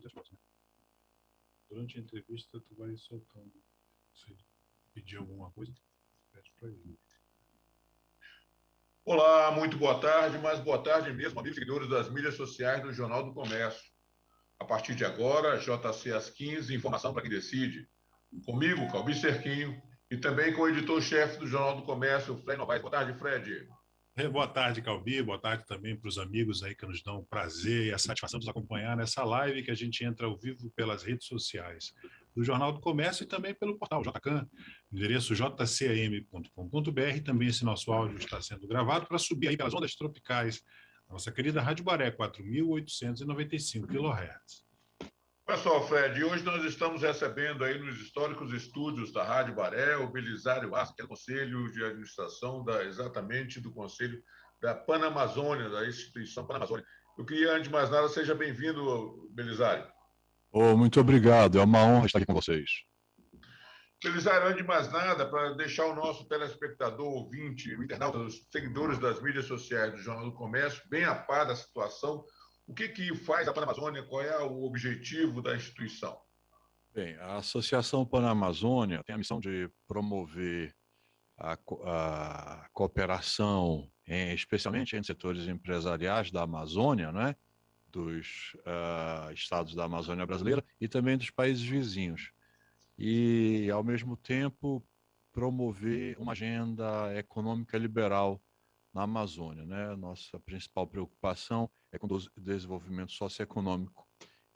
muitas fotos, né? Durante a entrevista, tu vai soltando. Se pedir alguma coisa, pede para ele. Olá, muito boa tarde, mas boa tarde mesmo, amigos seguidores das mídias sociais do Jornal do Comércio. A partir de agora, JC às 15, informação para quem decide. Comigo, Calbi Cerquinho, e também com o editor-chefe do Jornal do Comércio, Fred Novaes. Boa tarde, Fred. Boa tarde, Calbi. Boa tarde também para os amigos aí que nos dão o prazer e a satisfação de nos acompanhar nessa live que a gente entra ao vivo pelas redes sociais do Jornal do Comércio e também pelo portal JCAM, endereço jcam.com.br. Também esse nosso áudio está sendo gravado para subir aí pelas ondas tropicais, nossa querida Rádio Baré, 4.895 kHz. Pessoal, Fred, hoje nós estamos recebendo aí nos históricos estúdios da Rádio Baré o Belisário Arce, que é Conselho de Administração exatamente do Conselho da Panamazônia, da instituição Panamazônia. Eu queria, antes de mais nada, seja bem-vindo, Belisário. Muito obrigado, é uma honra estar aqui com vocês. Belisário, antes de mais nada, para deixar o nosso telespectador, ouvinte, o internauta, os seguidores das mídias sociais do Jornal do Comércio bem a par da situação, o que faz a Panamazônia? Qual é o objetivo da instituição? Bem, a Associação Panamazônia tem a missão de promover a cooperação, especialmente entre setores empresariais da Amazônia, né, dos estados da Amazônia brasileira e também dos países vizinhos. E, ao mesmo tempo, promover uma agenda econômica liberal na Amazônia, né? Nossa principal preocupação é com o desenvolvimento socioeconômico.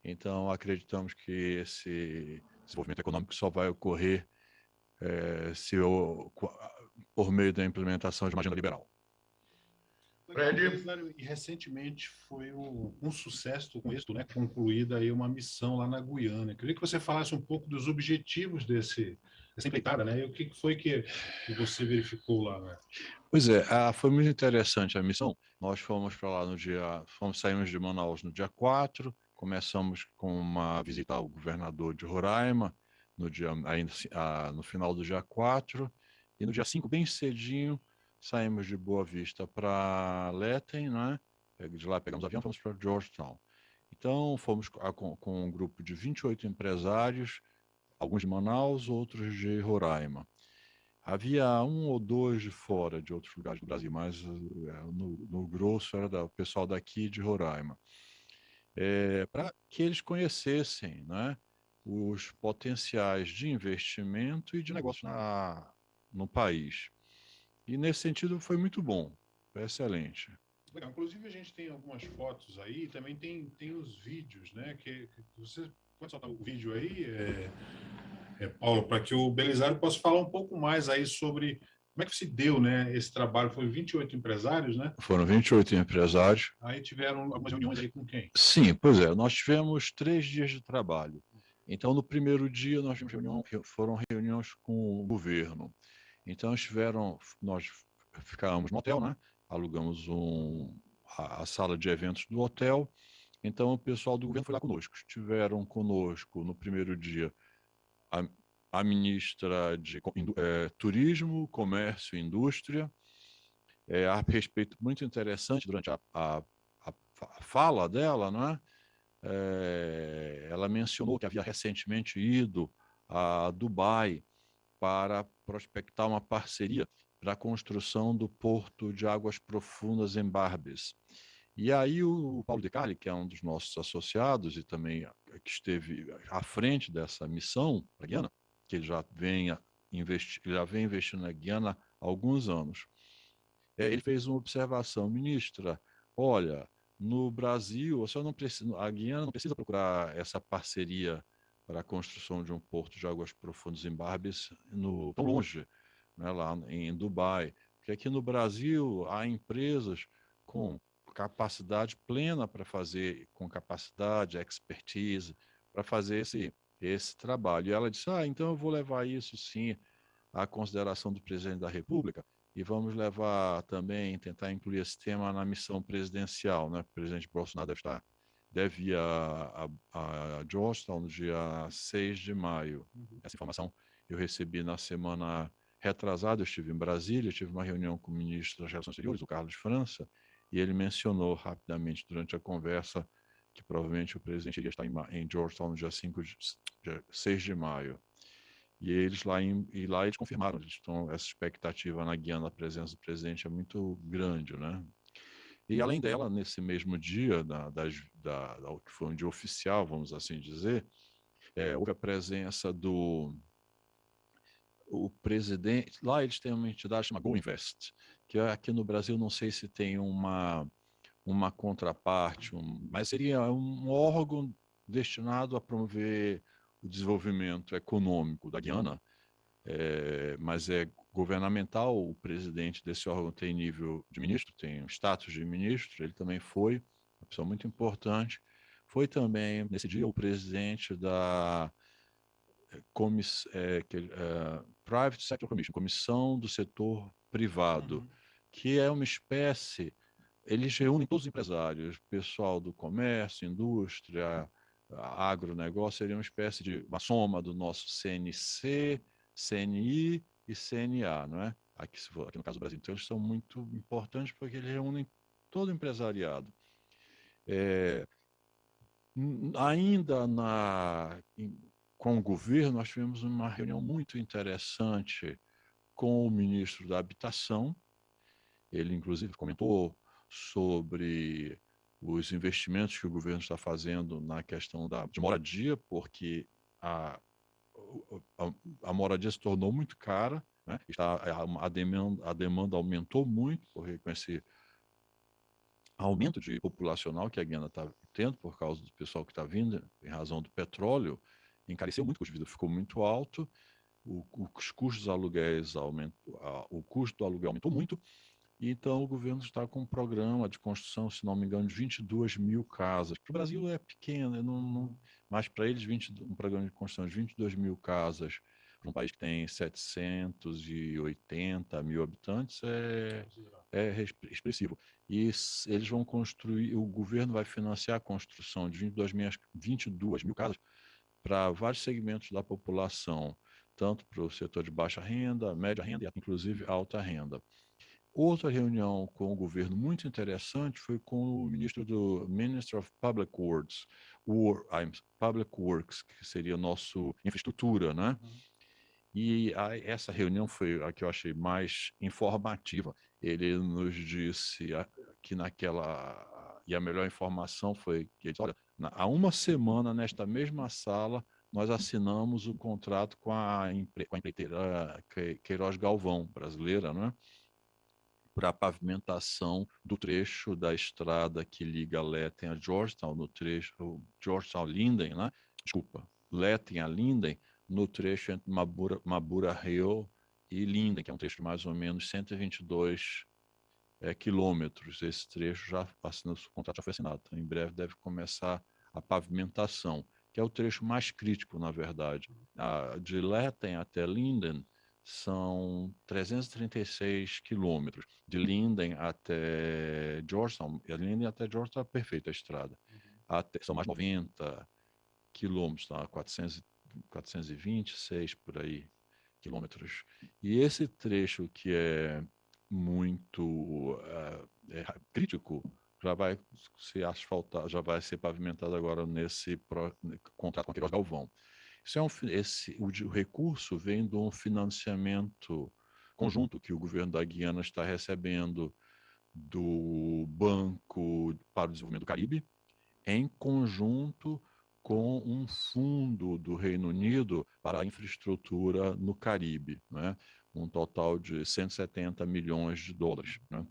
Então, acreditamos que esse desenvolvimento econômico só vai ocorrer por meio da implementação de uma agenda liberal. E recentemente foi um sucesso, com êxito, né, concluída aí uma missão lá na Guiana. Eu queria que você falasse um pouco dos objetivos dessa empreitada, né? E o que foi que você verificou lá, né? Pois é, foi muito interessante a missão. Nós fomos para lá saímos de Manaus no dia 4, começamos com uma visita ao governador de Roraima no final do dia 4, e no dia 5, bem cedinho, saímos de Boa Vista para Leten, né? De lá pegamos avião e fomos para Georgetown. Então, fomos com um grupo de 28 empresários, alguns de Manaus, outros de Roraima. Havia um ou dois de fora, de outros lugares do Brasil, mas no grosso era o pessoal daqui de Roraima. Para que eles conhecessem, né, os potenciais de investimento e de negócio no país. E, nesse sentido, foi muito bom, foi excelente. Legal. Inclusive, a gente tem algumas fotos aí, também tem os vídeos, né? Que você pode soltar o vídeo aí, Paulo, para que o Belisário possa falar um pouco mais aí sobre como é que se deu, né, esse trabalho. Foi 28 empresários, né? Foram 28 empresários. Aí tiveram algumas reuniões aí com quem? Sim, pois é. Nós tivemos 3 dias de trabalho. Então, no primeiro dia, foram reuniões com o governo. Então, nós ficávamos no hotel, né? Alugamos a sala de eventos do hotel. Então, o pessoal do governo foi lá conosco. Estiveram conosco no primeiro dia a ministra de Turismo, Comércio e Indústria. A respeito muito interessante durante a fala dela, né? Ela mencionou que havia recentemente ido a Dubai para prospectar uma parceria para a construção do Porto de Águas Profundas em Barbes. E aí o Paulo De Carli, que é um dos nossos associados e também que esteve à frente dessa missão para a Guiana, que ele já vem investindo na Guiana há alguns anos, ele fez uma observação: ministra, olha, no Brasil, a Guiana não precisa procurar essa parceria para a construção de um porto de águas profundas em Barbes tão longe, né, lá em Dubai, porque aqui no Brasil há empresas com capacidade plena para fazer, com capacidade, expertise, para fazer esse trabalho. E ela disse, então eu vou levar isso sim à consideração do presidente da República, e vamos levar também, tentar incluir esse tema na missão presidencial, né? O presidente Bolsonaro deve ir a Georgetown no dia 6 de maio. Essa informação eu recebi na semana retrasada. Eu estive em Brasília, tive uma reunião com o ministro das Relações Exteriores, o Carlos França, e ele mencionou rapidamente durante a conversa que provavelmente o presidente iria estar em Georgetown no dia 6 de maio. E eles lá eles confirmaram, essa expectativa na Guiana, a presença do presidente é muito grande, né? E além dela, nesse mesmo dia, que foi um dia oficial, vamos assim dizer, houve a presença do o presidente. Lá eles têm uma entidade chamada Go Invest, que aqui no Brasil não sei se tem uma contraparte, mas seria um órgão destinado a promover o desenvolvimento econômico da Guiana, mas é governamental. O presidente desse órgão tem nível de ministro, tem status de ministro, ele também foi uma pessoa muito importante. Foi também, nesse dia, o presidente da Private Sector Commission, Comissão do Setor Privado, que é uma espécie, eles reúnem todos os empresários, pessoal do comércio, indústria, agronegócio, seria uma espécie de uma soma do nosso CNC, CNI e CNA, não é? Aqui no caso do Brasil. Então, eles são muito importantes porque eles reúnem todo o empresariado. Ainda com o governo, nós tivemos uma reunião muito interessante com o ministro da Habitação. Ele, inclusive, comentou sobre os investimentos que o governo está fazendo na questão de moradia, porque a moradia se tornou muito cara, né? A demanda aumentou muito, porque com esse aumento de populacional que a Guiana está tendo por causa do pessoal que está vindo, em razão do petróleo, encareceu muito, o custo de vida ficou muito alto, os custos dos aluguéis o custo do aluguel aumentou muito, e então o governo está com um programa de construção, se não me engano, de 22 mil casas. Para o Brasil é pequeno, mas para eles um programa de construção de 22 mil casas para um país que tem 780 mil habitantes é expressivo. E eles vão construir, o governo vai financiar a construção de 22 mil casas para vários segmentos da população, tanto para o setor de baixa renda, média renda e inclusive alta renda. Outra reunião com o governo muito interessante foi com o Minister of Public Works, que seria nosso infraestrutura, né? E essa reunião foi a que eu achei mais informativa. Ele nos disse que e a melhor informação foi que ele disse, olha, há uma semana, nesta mesma sala, nós assinamos o contrato com a empreiteira Queiroz Galvão, brasileira, né? Para a pavimentação do trecho da estrada que liga Letten a Georgetown, no trecho Georgetown-Linden, né? Desculpa, Letten a Linden, no trecho entre Mabura Hill e Linden, que é um trecho de mais ou menos 122 quilômetros. Esse trecho o contrato já foi assinado. Então, em breve deve começar a pavimentação, que é o trecho mais crítico, na verdade. De Letten até Linden são 336 quilômetros. De Linden até Georgetown, é perfeita a estrada. São mais 90 quilômetros, tá? 426 por aí quilômetros. E esse trecho que é muito crítico já vai ser asfaltado, já vai ser pavimentado agora nesse contrato com a Queiroz Galvão. O recurso vem de um financiamento conjunto que o governo da Guiana está recebendo do Banco para o Desenvolvimento do Caribe, em conjunto com um fundo do Reino Unido para a infraestrutura no Caribe, né? Um total de 170 milhões de dólares. Né?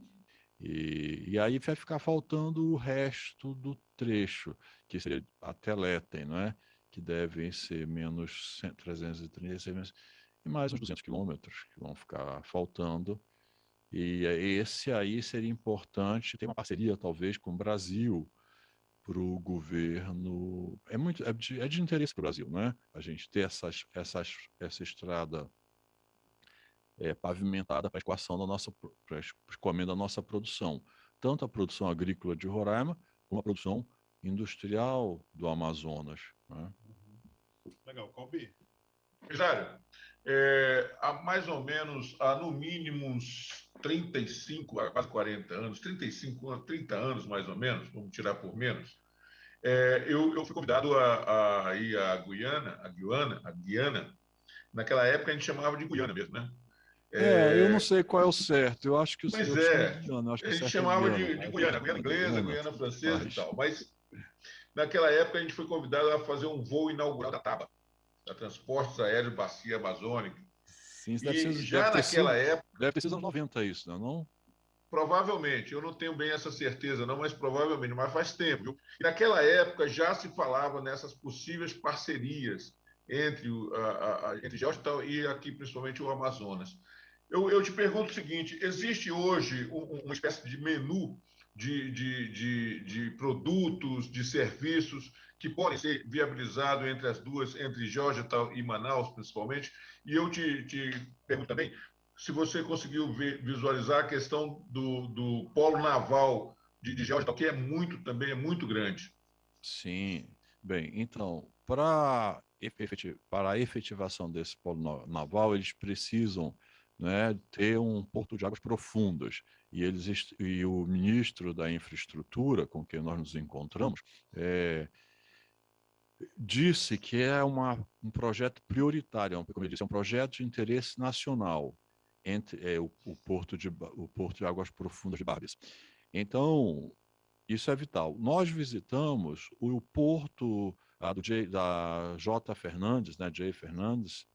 E aí vai ficar faltando o resto do trecho, que seria até Letten, né? Que devem ser menos 336, e mais uns 200 quilômetros que vão ficar faltando. E esse aí seria importante, tem uma parceria talvez com o Brasil, para o governo. É de interesse para o Brasil, né? A gente ter essa estrada pavimentada para a escoação para escoamento da nossa produção, tanto a produção agrícola de Roraima, como a produção industrial do Amazonas. Né? Legal, Calbi. Comissário, há mais ou menos, há no mínimo uns 35, quase 40 anos, 35 anos, 30 anos mais ou menos, vamos tirar por menos, Eu fui convidado a ir à Guiana. Naquela época a gente chamava de Guiana mesmo, né? Eu não sei qual é o certo. Eu acho que Pois eu chamo é, de Guiana, eu acho que a o gente certo é chamava Guiana, de mas Guiana, Guiana inglesa, Guiana, Guiana francesa e faz. tal. Mas naquela época a gente foi convidado a fazer um voo inaugural da TABA, da Transportes Aéreos Bacia Amazônica. Sim, isso E já naquela época, deve ter sido anos 90 isso, não é não? provavelmente, eu não tenho bem essa certeza não, mas provavelmente, mas faz tempo, viu? E naquela época já se falava nessas possíveis parcerias entre Georgetown e aqui principalmente o Amazonas. Eu te pergunto o seguinte: existe hoje uma espécie de menu de produtos, de serviços que podem ser viabilizados entre as duas, entre Georgetown e Manaus, principalmente? E eu te pergunto também se você conseguiu visualizar a questão do polo naval de Georgetown, que também é muito grande. Sim. Bem, então, para a efetivação desse polo naval, eles precisam, né, ter um porto de águas profundas. E o ministro da Infraestrutura, com quem nós nos encontramos, é, disse que é um projeto prioritário, como eu disse, é um projeto de interesse nacional o Porto de Águas Profundas de Barres. Então, isso é vital. Nós visitamos o porto da J. Fernandes, né, J. Fernandes,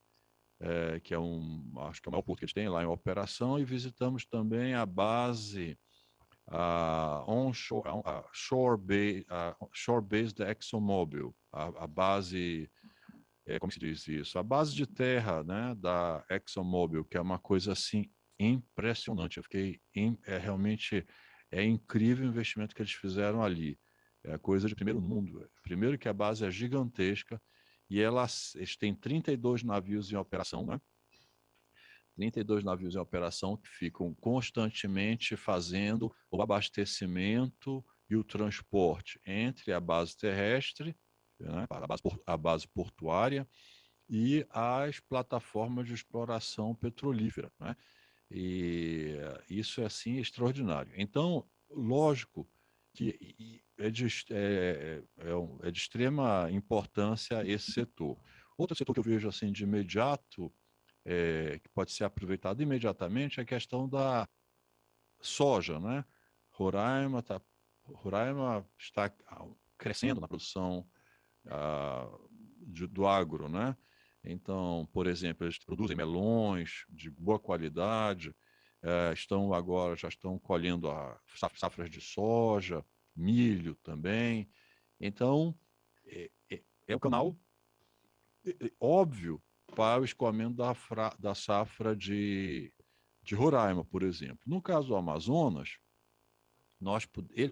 que acho que é o maior porto que eles têm lá em operação, e visitamos também a base onshore, shore base da ExxonMobil, a base, como se diz isso? A base de terra, né, da ExxonMobil, que é uma coisa assim impressionante. Eu fiquei realmente incrível o investimento que eles fizeram ali. É coisa de primeiro mundo. Primeiro que a base é gigantesca e eles têm 32 navios em operação, né? 32 navios em operação que ficam constantemente fazendo o abastecimento e o transporte entre a base terrestre, né, a base portuária, e as plataformas de exploração petrolífera, né? E isso é assim extraordinário. Então, lógico que é de extrema importância esse setor. Outro setor que eu vejo assim de imediato que pode ser aproveitado imediatamente é a questão da soja, né? Roraima está crescendo na produção do agro, né? Então, por exemplo, eles produzem melões de boa qualidade, já estão colhendo safras de soja, milho também. Então, é um canal óbvio para o escoamento da safra de Roraima, por exemplo. No caso do Amazonas,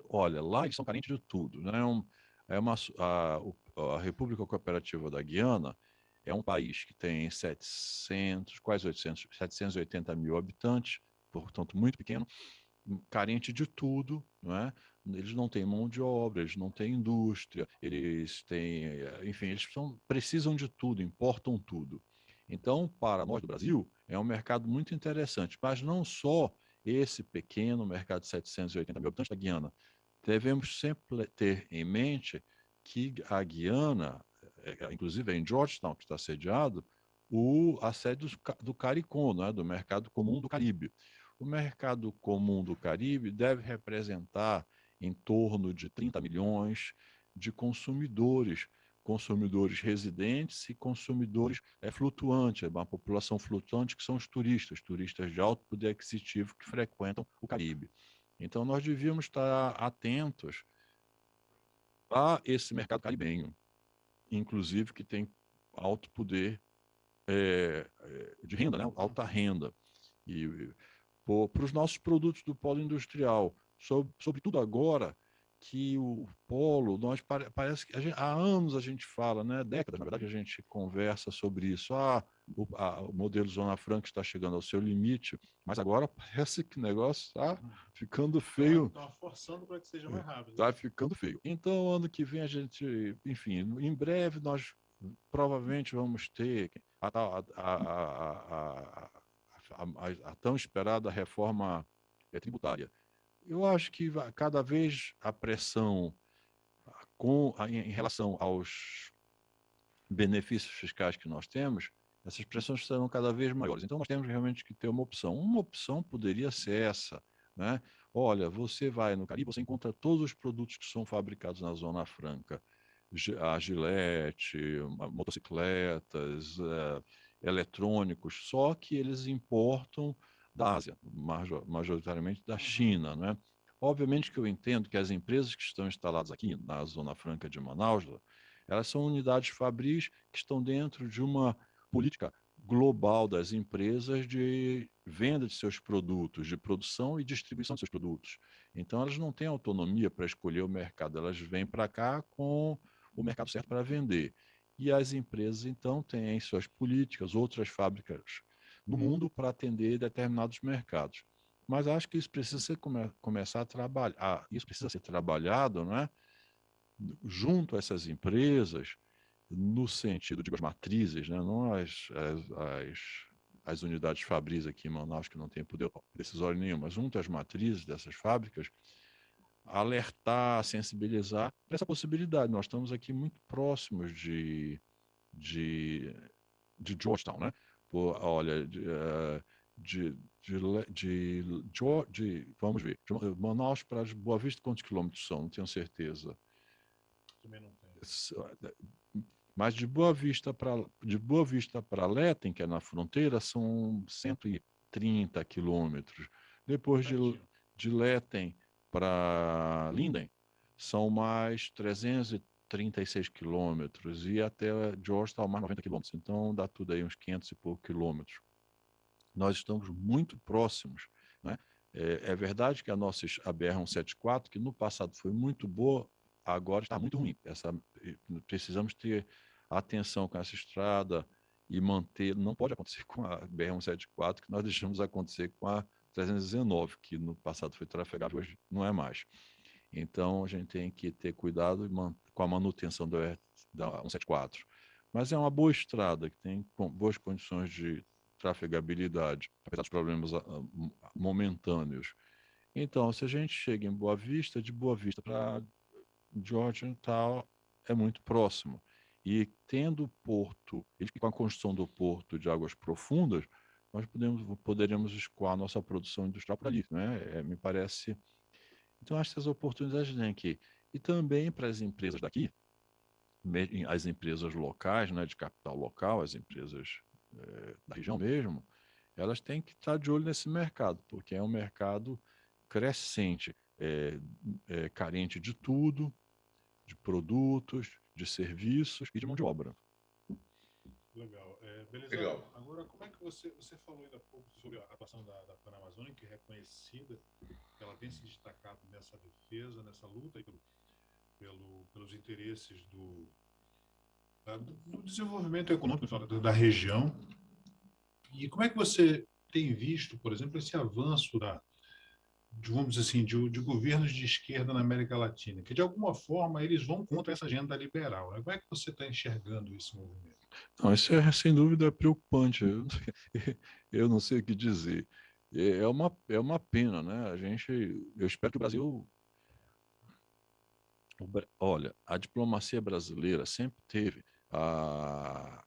olha, lá eles são carentes de tudo, né? A República Cooperativa da Guiana é um país que tem 780 mil habitantes, portanto muito pequeno, carente de tudo, não é? Eles não têm mão de obra, eles não têm indústria, enfim, precisam de tudo, importam tudo. Então, para nós do Brasil, é um mercado muito interessante, mas não só esse pequeno mercado de 780 mil habitantes da Guiana. Devemos sempre ter em mente que a Guiana, inclusive é em Georgetown, que está sediado, a sede do CARICOM, né, do Mercado Comum do Caribe. O mercado comum do Caribe deve representar em torno de 30 milhões de consumidores residentes e consumidores flutuantes, uma população flutuante que são os turistas de alto poder aquisitivo que frequentam o Caribe. Então, nós devíamos estar atentos a esse mercado caribenho, inclusive que tem alto poder de renda, né? Alta renda. E para os nossos produtos do polo industrial, sobretudo agora que o polo, parece que há anos a gente fala, né, décadas, na verdade, a gente conversa sobre isso. O modelo Zona Franca está chegando ao seu limite, mas agora parece que o negócio está ficando feio. Estão forçando para que seja mais rápido. Está ficando feio. Então, ano que vem a gente, enfim, em breve nós provavelmente vamos ter a tão esperada reforma tributária. Eu acho que cada vez a pressão em relação aos benefícios fiscais que nós temos, essas pressões serão cada vez maiores. Então, nós temos realmente que ter uma opção. Uma opção poderia ser essa, né? Olha, você vai no Caribe, você encontra todos os produtos que são fabricados na Zona Franca. A Gillette, motocicletas, eletrônicos, só que eles importam da Ásia, majoritariamente da China, né? Obviamente que eu entendo que as empresas que estão instaladas aqui na Zona Franca de Manaus, elas são unidades fabris que estão dentro de uma política global das empresas de venda de seus produtos, de produção e distribuição de seus produtos. Então, elas não têm autonomia para escolher o mercado, elas vêm para cá com o mercado certo para vender. E as empresas, então, têm suas políticas, outras fábricas no mundo para atender determinados mercados. Mas acho que isso precisa ser, começar a trabalhar, isso precisa ser trabalhado, não é? Junto a essas empresas, no sentido de as matrizes, né? Não as unidades fabris aqui em Manaus, que não têm poder decisório nenhum, mas junto às matrizes dessas fábricas, alertar, sensibilizar para essa possibilidade. Nós estamos aqui muito próximos de, de Georgetown, né? Olha, vamos ver, de Manaus para Boa Vista, quantos quilômetros são? Não tenho certeza. Também não tem. Mas de Boa Vista para Letem, que é na fronteira, são 130 quilômetros. Depois de Letem para Linden, são mais 336 quilômetros. E até Georgetown, mais 90 quilômetros. Então, dá tudo aí uns 500 e poucos quilômetros. Nós estamos muito próximos, né? É verdade que a BR-174, que no passado foi muito boa, agora está muito ruim. Precisamos ter atenção com essa estrada e manter. Não pode acontecer com a BR-174, que nós deixamos acontecer com a 319, que no passado foi trafegada, hoje não é mais. Então, a gente tem que ter cuidado com a manutenção da 174. Mas é uma boa estrada, que tem boas condições de trafegabilidade, apesar dos problemas momentâneos. Então, se a gente chega em Boa Vista, de Boa Vista para Georgetown é muito próximo. E tendo o porto, com a construção do porto de águas profundas, nós poderíamos escoar nossa produção industrial por ali, né? Me parece. Então, acho que essas oportunidades têm aqui. E também para as empresas daqui, as empresas locais, né, de capital local, as empresas da região mesmo, elas têm que estar de olho nesse mercado, porque é um mercado crescente, carente de tudo, de produtos, de serviços e de mão de obra. Legal. Beleza. Legal. Agora, como é que você falou ainda há pouco sobre a atuação da Panamazônica, que é reconhecida, que ela tem se destacado nessa defesa, nessa luta aí pelos interesses do desenvolvimento econômico da região. E como é que você tem visto, por exemplo, esse avanço vamos dizer assim, de governos de esquerda na América Latina, que de alguma forma eles vão contra essa agenda liberal, né? Como é que você está enxergando esse movimento? Não, isso sem dúvida preocupante. Eu não sei o que dizer. É uma pena, né? Eu espero que o Brasil. Olha, a diplomacia brasileira sempre teve a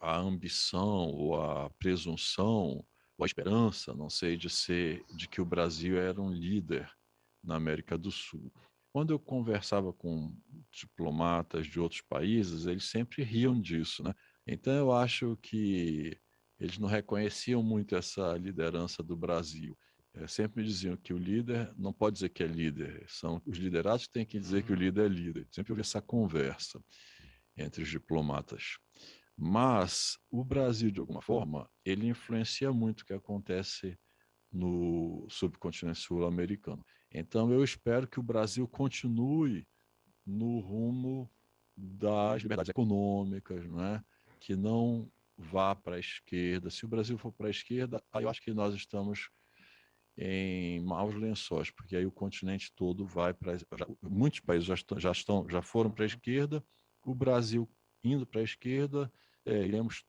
ambição ou a presunção ou a esperança, não sei, de que o Brasil era um líder na América do Sul. Quando eu conversava com diplomatas de outros países, eles sempre riam disso, né? Então eu acho que eles não reconheciam muito essa liderança do Brasil. Sempre me diziam que o líder não pode dizer que é líder, são os liderados que têm que dizer que o líder é líder. Sempre houve essa conversa entre os diplomatas. Mas o Brasil, de alguma forma, ele influencia muito o que acontece no subcontinente sul-americano. Então, eu espero que o Brasil continue no rumo das liberdades econômicas, né? Que não vá para a esquerda. Se o Brasil for para a esquerda, aí eu acho que nós estamos em maus lençóis, porque aí o continente todo vai para. Muitos países já foram para a esquerda, o Brasil indo para a esquerda, iremos,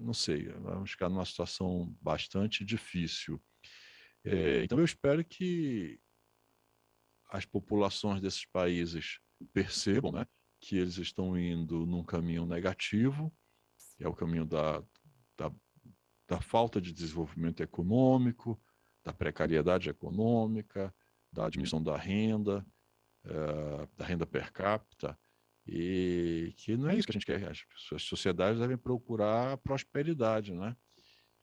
não sei, vamos ficar numa situação bastante difícil. Então eu espero que as populações desses países percebam, né, que eles estão indo num caminho negativo, que é o caminho da, da falta de desenvolvimento econômico, da precariedade econômica, da diminuição da renda per capita, e que não é isso que a gente quer. As sociedades devem procurar prosperidade, né?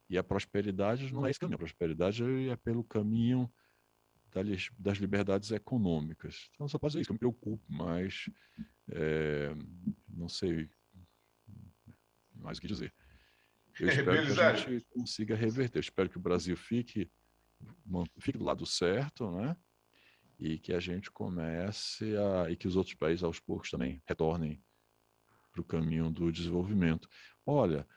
E a prosperidade não é esse caminho. A prosperidade é pelo caminho das liberdades econômicas. Então, só posso dizer isso, que eu me preocupo, mas não sei mais o que dizer. Eu espero que a Belisário, gente consiga reverter. Eu espero que o Brasil fique do lado certo, né? E que a gente e que os outros países aos poucos também retornem para o caminho do desenvolvimento. Olha,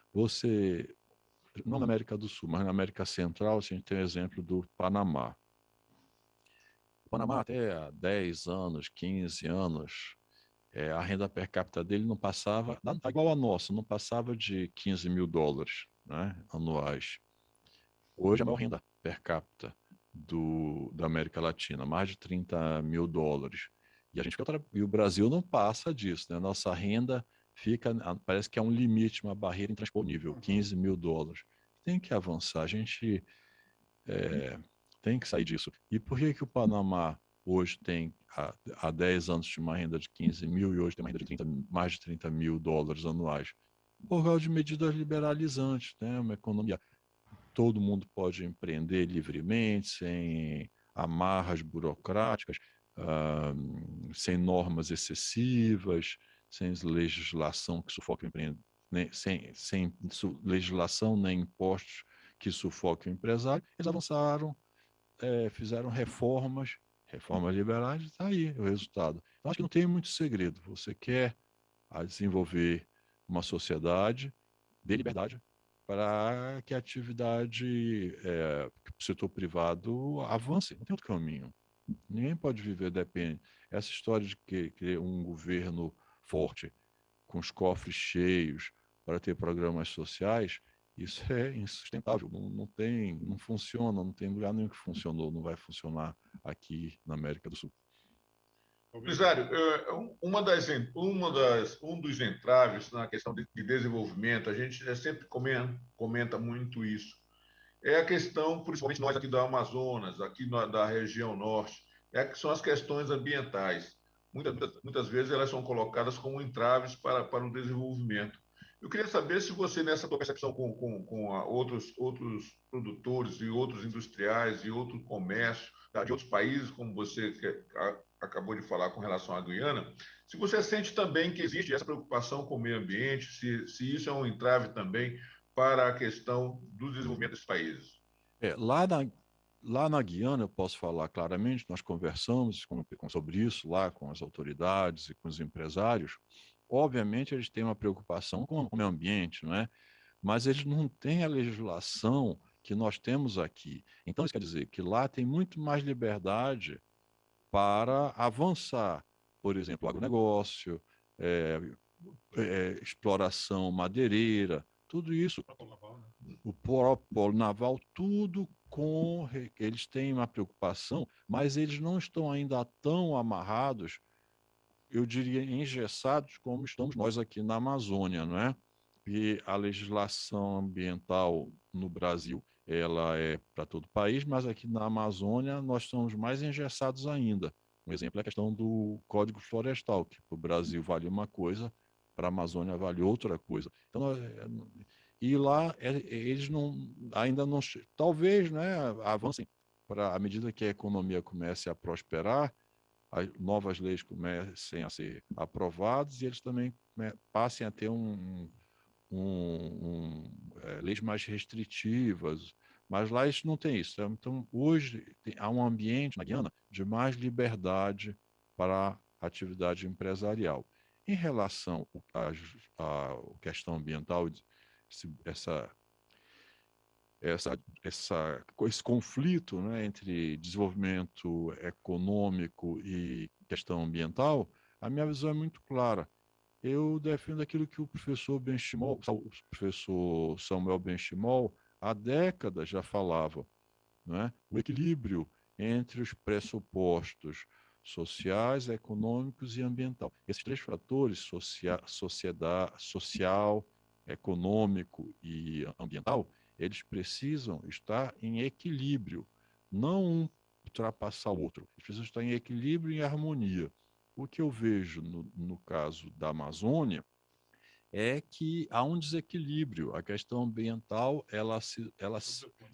não na América do Sul, mas na América Central, a gente tem o exemplo do Panamá. O Panamá, até há 10 anos, 15 anos, a renda per capita dele não passava, igual a nossa, não passava de 15 mil dólares, né, anuais. Hoje a maior renda per capita da América Latina, mais de 30 mil dólares. E o Brasil não passa disso, né? Nossa renda parece que é um limite, uma barreira intransponível, 15 mil dólares. Tem que avançar, a gente tem que sair disso. E por que o Panamá hoje tem, há 10 anos, tinha uma renda de 15 mil e hoje tem uma renda de mais de 30 mil dólares anuais? Por causa de medidas liberalizantes, né? Uma economia. Todo mundo pode empreender livremente, sem amarras burocráticas, sem normas excessivas, sem legislação que sufoque o empreendedor, sem legislação nem impostos que sufoquem o empresário. Eles avançaram, fizeram reformas liberais, está aí o resultado. Então, acho que não tem muito segredo. Você quer desenvolver uma sociedade de liberdade para que a atividade, que o setor privado avance. Não tem outro caminho. Ninguém pode viver depende. Essa história de que um governo forte, com os cofres cheios, para ter programas sociais, isso é insustentável. Não funciona, não tem lugar nenhum que funcionou, não vai funcionar aqui na América do Sul. Belisário, um dos entraves na questão de desenvolvimento, a gente sempre comenta muito isso, é a questão, principalmente nós aqui do Amazonas, da região norte, que são as questões ambientais. Muitas vezes elas são colocadas como entraves para o desenvolvimento. Eu queria saber se você, nessa sua percepção com outros produtores e outros industriais e outro comércio de outros países, como você acabou de falar com relação à Guiana, se você sente também que existe essa preocupação com o meio ambiente, se isso é um entrave também para a questão do desenvolvimento desses países. Lá na Guiana, eu posso falar claramente, nós conversamos sobre isso lá com as autoridades e com os empresários. Obviamente, eles têm uma preocupação com o meio ambiente, não é? Mas eles não têm a legislação que nós temos aqui. Então, isso quer dizer que lá tem muito mais liberdade para avançar. Por exemplo, agronegócio, é, exploração madeireira, tudo isso. O próprio polo naval, tudo com. Eles têm uma preocupação, mas eles não estão ainda tão amarrados, eu diria, engessados, como estamos nós aqui na Amazônia, não é? E a legislação ambiental no Brasil, ela é para todo o país, mas aqui na Amazônia nós somos mais engessados ainda. Um exemplo é a questão do Código Florestal, que para o Brasil vale uma coisa, para a Amazônia vale outra coisa. Então, e lá eles ainda não, talvez, né, avancem à medida que a economia comece a prosperar, as novas leis comecem a ser aprovadas e eles também passem a ter leis mais restritivas, mas lá isso não tem isso. Então, hoje há um ambiente na Guiana de mais liberdade para a atividade empresarial. Em relação à questão ambiental, esse conflito, né, entre desenvolvimento econômico e questão ambiental, a minha visão é muito clara. Eu defendo aquilo que o o professor Samuel Benchimol, há décadas já falava, né? O equilíbrio entre os pressupostos sociais, econômicos e ambiental. Esses três fatores, social, econômico e ambiental, eles precisam estar em equilíbrio, não um ultrapassar o outro. Eles precisam estar em equilíbrio e em harmonia. O que eu vejo no caso da Amazônia é que há um desequilíbrio. A questão ambiental ela se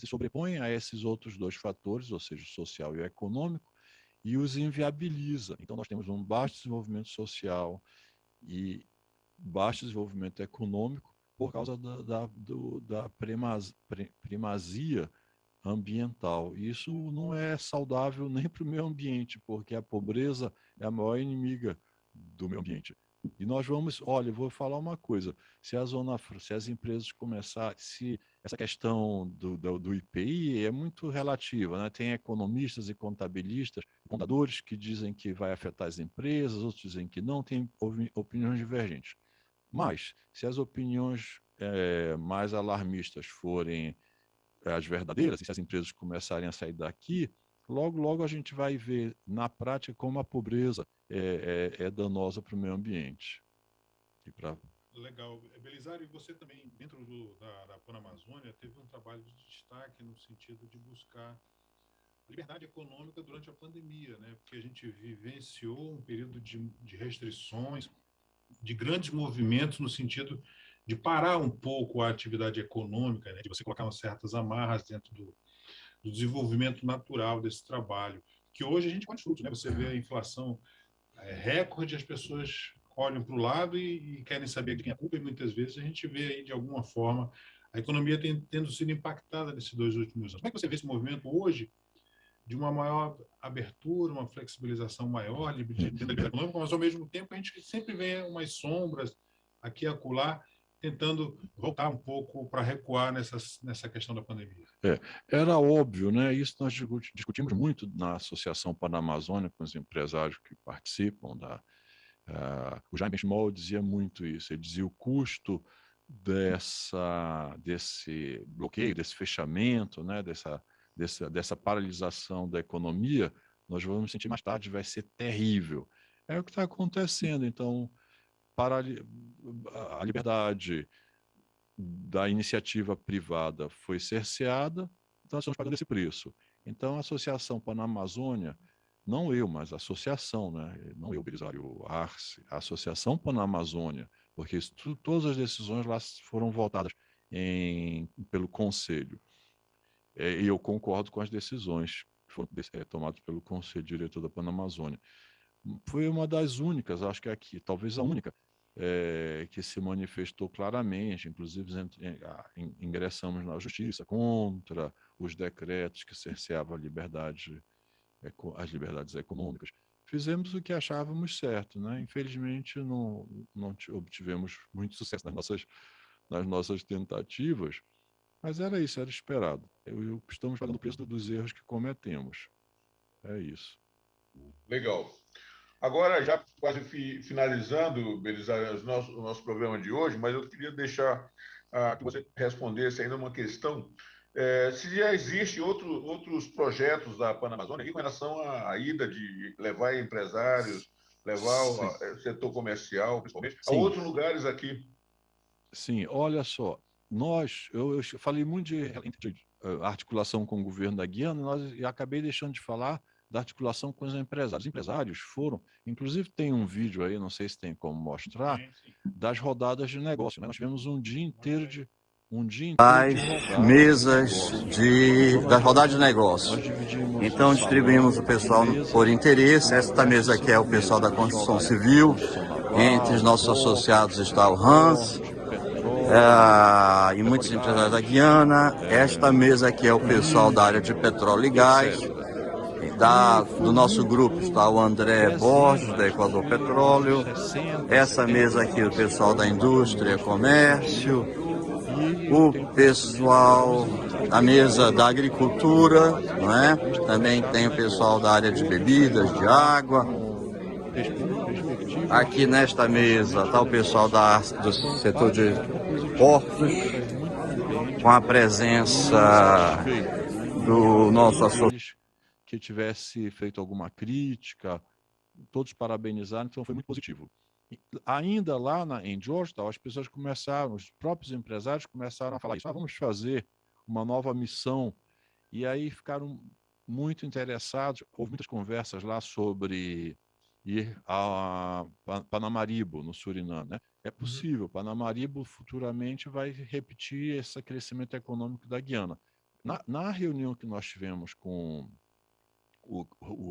sobrepõe a esses outros dois fatores, ou seja, o social e o econômico, e os inviabiliza. Então, nós temos um baixo desenvolvimento social e baixo desenvolvimento econômico por causa da primazia ambiental. E isso não é saudável nem para o meio ambiente, porque a pobreza é a maior inimiga do meio ambiente. E nós vamos, olha, eu vou falar uma coisa, se as empresas começarem, se essa questão do IPI é muito relativa, né? Tem economistas e contabilistas, contadores que dizem que vai afetar as empresas, outros dizem que não, tem opiniões divergentes. Mas, se as opiniões mais alarmistas forem as verdadeiras, e se as empresas começarem a sair daqui, logo a gente vai ver na prática como a pobreza é danosa para o meio ambiente. Legal. Belisário, e você também, dentro da Panamazônia, teve um trabalho de destaque no sentido de buscar liberdade econômica durante a pandemia, né? Porque a gente vivenciou um período de restrições, de grandes movimentos no sentido de parar um pouco a atividade econômica, né? De você colocar umas certas amarras dentro do desenvolvimento natural desse trabalho, que hoje a gente pode fruto, né? Você vê a inflação recorde, as pessoas olham para o lado e querem saber de quem é a culpa, e muitas vezes a gente vê aí, de alguma forma, a economia tendo sido impactada nesses 2 últimos anos. Como é que você vê esse movimento hoje de uma maior abertura, uma flexibilização maior de liberdade econômica, mas, ao mesmo tempo, a gente sempre vê umas sombras aqui e acolá, tentando voltar um pouco para recuar nessa questão da pandemia? Era óbvio, né? Isso nós discutimos muito na Associação Panamazônia com os empresários que participam o Jaime Schmoll dizia muito isso. Ele dizia o custo desse bloqueio, desse fechamento, né? dessa paralisação da economia, nós vamos sentir mais tarde, vai ser terrível. É o que está acontecendo. Então, para a liberdade da iniciativa privada foi cerceada, então nós estamos pagando esse preço. Então, a Associação Panamazônia, não eu, mas a associação, né? Não eu, Belisário Arce, a Associação Panamazônia, porque todas as decisões lá foram votadas pelo Conselho. E eu concordo com as decisões que foram tomadas pelo Conselho Diretor da Panamazônia. Foi uma das únicas, acho que aqui, talvez a única, que se manifestou claramente, inclusive ingressamos na justiça contra os decretos que cerceavam as liberdades econômicas. Fizemos o que achávamos certo, né? Infelizmente não obtivemos muito sucesso nas nossas tentativas, mas era isso, era esperado. Estamos pagando o preço dos erros que cometemos. É isso. Legal. Agora, já quase finalizando, Belisário, o nosso programa de hoje, mas eu queria deixar que você respondesse ainda uma questão. Se já existem outros projetos da Panamazônia com relação à ida de levar empresários, levar o setor comercial, principalmente, a outros lugares aqui. Sim, olha só, eu falei muito de articulação com o governo da Guiana, e acabei deixando de falar da articulação com os empresários. Os empresários foram, inclusive tem um vídeo aí, não sei se tem como mostrar, das rodadas de negócio, né? Nós tivemos um dia inteiro de mesas das rodadas de negócio. Então distribuímos o pessoal por interesse. Esta mesa aqui é o pessoal da construção civil. Entre os nossos associados está o Hans e muitos empresários da Guiana. Esta mesa aqui é o pessoal da área de petróleo e gás. Do nosso grupo está o André Borges, da Equador Petróleo. Essa mesa aqui é o pessoal da indústria e comércio. O pessoal da mesa da agricultura, não é? Também tem o pessoal da área de bebidas, de água. Aqui nesta mesa está o pessoal do setor de portos, com a presença do nosso associado. Que tivesse feito alguma crítica todos parabenizaram, então foi muito positivo. Ainda lá em Georgetown, as pessoas começaram, os próprios empresários começaram a falar isso, vamos fazer uma nova missão, e aí ficaram muito interessados, houve muitas conversas lá sobre ir a Paramaribo, no Suriname, né? É possível, Paramaribo futuramente vai repetir esse crescimento econômico da Guiana. Na reunião que nós tivemos com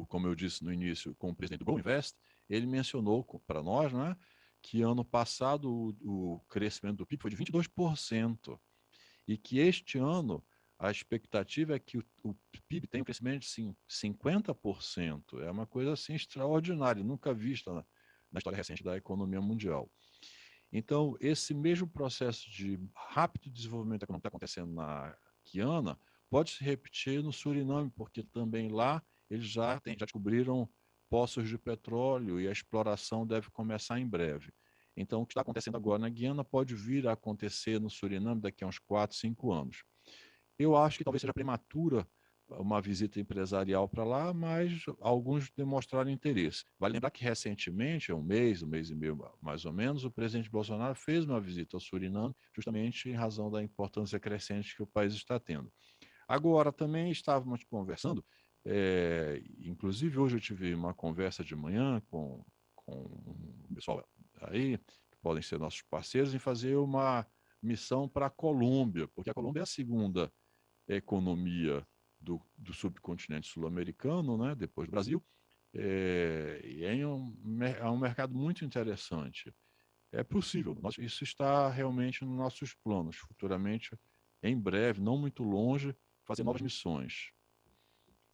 como eu disse no início, com o presidente do Go Invest, ele mencionou para nós, né, que ano passado o crescimento do PIB foi de 22%, e que este ano a expectativa é que o PIB tenha um crescimento de 50%. É uma coisa assim extraordinária, nunca vista na história recente da economia mundial. Então, esse mesmo processo de rápido desenvolvimento econômico que está acontecendo na Guiana pode se repetir no Suriname, porque também lá eles já descobriram poços de petróleo e a exploração deve começar em breve. Então, o que está acontecendo agora na Guiana pode vir a acontecer no Suriname daqui a uns 4, 5 anos. Eu acho que talvez seja prematura uma visita empresarial para lá, mas alguns demonstraram interesse. Vale lembrar que recentemente, um mês e meio mais ou menos, o presidente Bolsonaro fez uma visita ao Suriname, justamente em razão da importância crescente que o país está tendo. Agora, também estávamos conversando, inclusive hoje eu tive uma conversa de manhã com o pessoal aí, que podem ser nossos parceiros, em fazer uma missão para a Colômbia, porque a Colômbia é a segunda economia do subcontinente sul-americano, né, depois do Brasil, e é um mercado muito interessante. É possível, isso está realmente nos nossos planos, futuramente, em breve, não muito longe, fazer novas missões.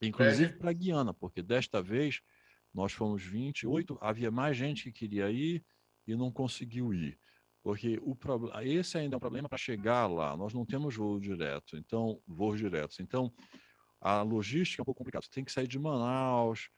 Inclusive para a Guiana, porque desta vez nós fomos 28, havia mais gente que queria ir e não conseguiu ir. Porque esse ainda é um problema para chegar lá. Nós não temos voos diretos. Então, a logística é um pouco complicada. Você tem que sair de Manaus,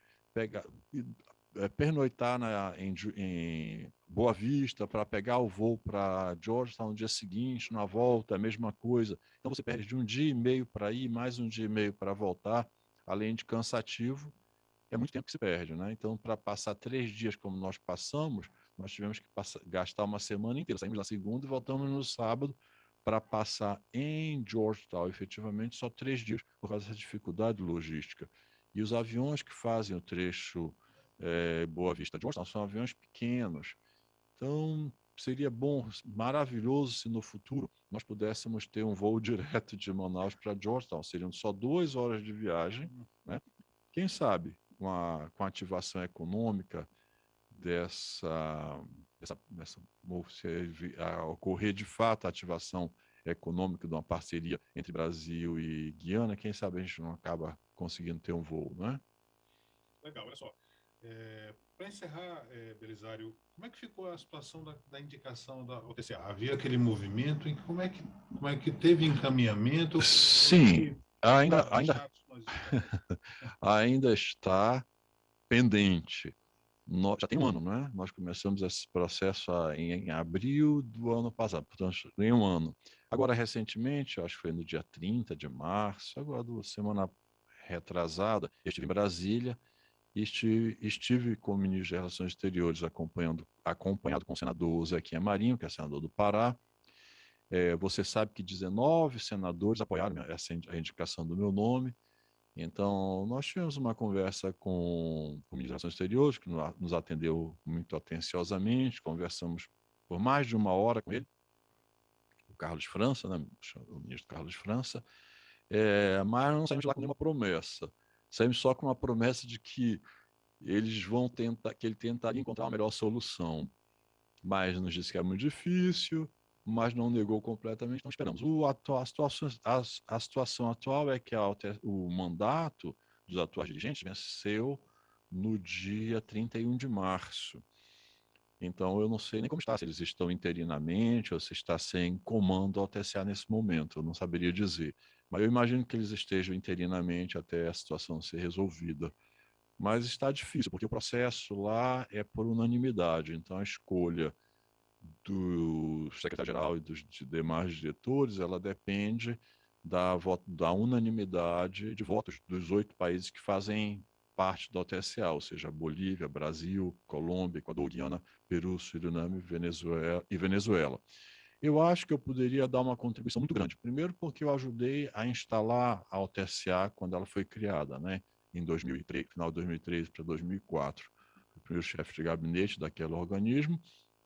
pernoitar em Boa Vista para pegar o voo para Georgetown no dia seguinte, na volta, a mesma coisa. Então, você perde um dia e meio para ir, mais um dia e meio para voltar, além de cansativo. É muito tempo que se perde, né? Então, para passar 3 dias como nós passamos, nós tivemos que gastar uma semana inteira. Saímos na segunda e voltamos no sábado para passar em Georgetown, efetivamente, só 3 dias, por causa dessa dificuldade logística. E os aviões que fazem o trecho Boa Vista-Georgetown são aviões pequenos. Então, seria bom, maravilhoso se no futuro nós pudéssemos ter um voo direto de Manaus para Georgetown. Seriam só 2 horas de viagem, né? Quem sabe, com a ativação econômica ocorrer de fato a ativação econômica de uma parceria entre Brasil e Guiana, quem sabe a gente não acaba conseguindo ter um voo, né? Legal, olha só. Para encerrar, Belisário, como é que ficou a situação da indicação da OTCA? Havia aquele movimento, como é que teve encaminhamento? Sim, ainda está pendente. Já tem um ano, né? Nós começamos esse processo em abril do ano passado, portanto, em um ano. Agora, recentemente, acho que foi no dia 30 de março, agora, semana retrasada, eu estive em Brasília e estive com o ministro de Relações Exteriores acompanhado com o senador Zequinha Marinho, que é senador do Pará. Você sabe que 19 senadores apoiaram a indicação do meu nome. Então, nós tivemos uma conversa com o ministro das Relações Exteriores, que nos atendeu muito atenciosamente, conversamos por mais de 1 hora com ele, o Carlos França, né, o ministro Carlos França, mas não saímos lá com nenhuma promessa. Saímos só com uma promessa de que ele tentaria encontrar uma melhor solução. Mas nos disse que é muito difícil, mas não negou completamente, então esperamos. A situação atual é que o mandato dos atuais dirigentes venceu no dia 31 de março. Então, eu não sei nem como está, se eles estão interinamente ou se está sem comando ao TCA nesse momento, eu não saberia dizer. Mas eu imagino que eles estejam interinamente até a situação ser resolvida. Mas está difícil, porque o processo lá é por unanimidade, então a escolha do secretário-geral e dos demais diretores, ela depende da unanimidade de votos dos 8 países que fazem parte da OTSA, ou seja, Bolívia, Brasil, Colômbia, Equador, Guiana, Peru, Suriname Venezuela. Eu acho que eu poderia dar uma contribuição muito grande. Primeiro porque eu ajudei a instalar a OTSA quando ela foi criada, né? Em 2003, final de 2013 para 2004. Fui o primeiro chefe de gabinete daquele organismo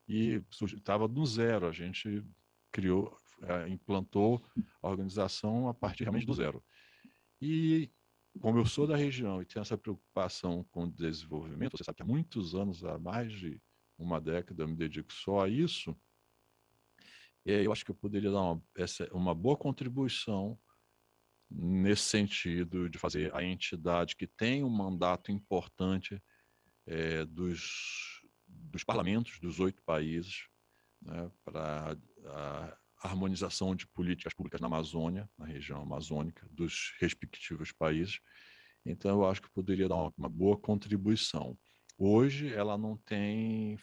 e estava do zero. A gente criou, implantou a organização a partir realmente do zero. E como eu sou da região e tenho essa preocupação com o desenvolvimento, você sabe que há muitos anos, há mais de uma década, eu me dedico só a isso. Eu acho que eu poderia dar uma boa contribuição nesse sentido de fazer a entidade que tem um mandato importante dos parlamentos dos 8 países, né, para a harmonização de políticas públicas na Amazônia, na região amazônica, dos respectivos países. Então, eu acho que poderia dar uma boa contribuição. Hoje, ela não tem...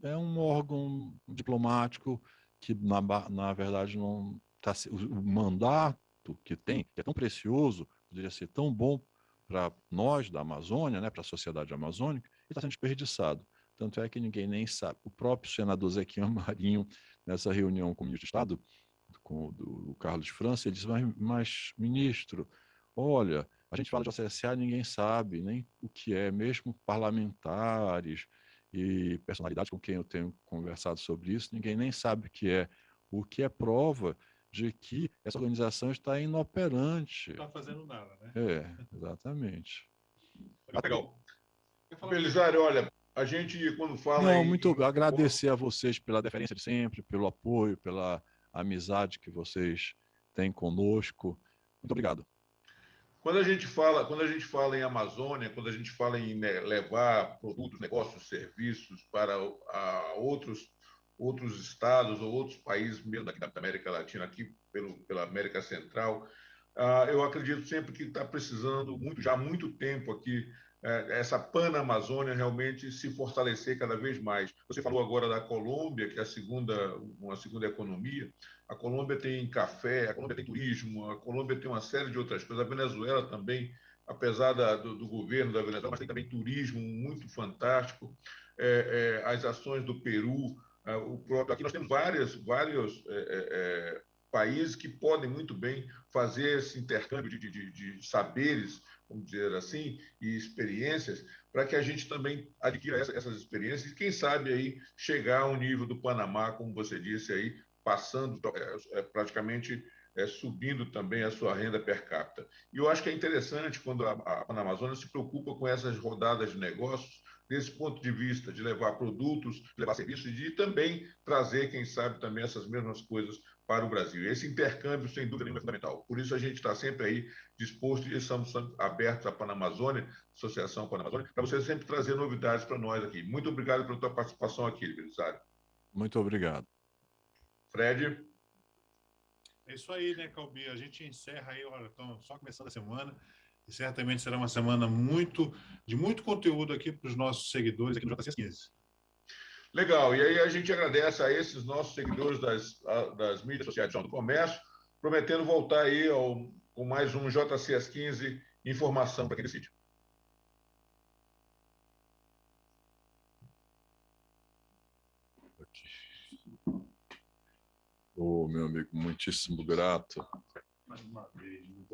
É um órgão diplomático que, na verdade, não tá, o mandato que tem, que é tão precioso, poderia ser tão bom para nós da Amazônia, né, para a sociedade amazônica, e está sendo desperdiçado. Tanto é que ninguém nem sabe. O próprio senador Zequinha Marinho, nessa reunião com o ministro de Estado, com do Carlos França, ele disse, mas ministro, olha, a gente fala de OCSA e ninguém sabe nem o que é, mesmo parlamentares e personalidades com quem eu tenho conversado sobre isso, ninguém nem sabe o que é prova de que essa organização está inoperante. Não está fazendo nada, né? Exatamente. Legal. Belisário, olha, a gente, quando fala muito agradecer a vocês pela deferência de sempre, pelo apoio, pela amizade que vocês têm conosco. Muito obrigado. Quando a gente fala em Amazônia, quando a gente fala em levar produtos, negócios, serviços para outros estados ou outros países, mesmo daqui da América Latina, aqui pela América Central, eu acredito sempre que está precisando já há muito tempo aqui essa Panamazônia realmente se fortalecer cada vez mais. Você falou agora da Colômbia, que é uma segunda economia. A Colômbia tem café, a Colômbia tem turismo, a Colômbia tem uma série de outras coisas. A Venezuela também, apesar do governo da Venezuela, mas tem também turismo muito fantástico. As ações do Peru, aqui nós temos vários países que podem muito bem fazer esse intercâmbio de saberes, vamos dizer assim, e experiências, para que a gente também adquira essas experiências e, quem sabe, aí chegar ao nível do Panamá, como você disse aí, passando praticamente subindo também a sua renda per capita. E eu acho que é interessante quando a Panamazônia se preocupa com essas rodadas de negócios, desse ponto de vista de levar produtos, levar serviços e de também trazer, quem sabe, também essas mesmas coisas para o Brasil. Esse intercâmbio, sem dúvida nenhuma, é fundamental. Por isso, a gente está sempre aí disposto e estamos abertos à Panamazônia, Associação Panamazônia, para você sempre trazer novidades para nós aqui. Muito obrigado pela tua participação aqui, Belisário. Muito obrigado. Fred? É isso aí, né, Calbi? A gente encerra aí, olha, estamos só começando a semana, e certamente será uma semana de muito conteúdo aqui para os nossos seguidores aqui no JC15. Legal, e aí a gente agradece a esses nossos seguidores das mídias sociais do comércio, prometendo voltar aí com mais um JCS 15 informação para quem decide. Meu amigo, muitíssimo grato. Mais uma vez.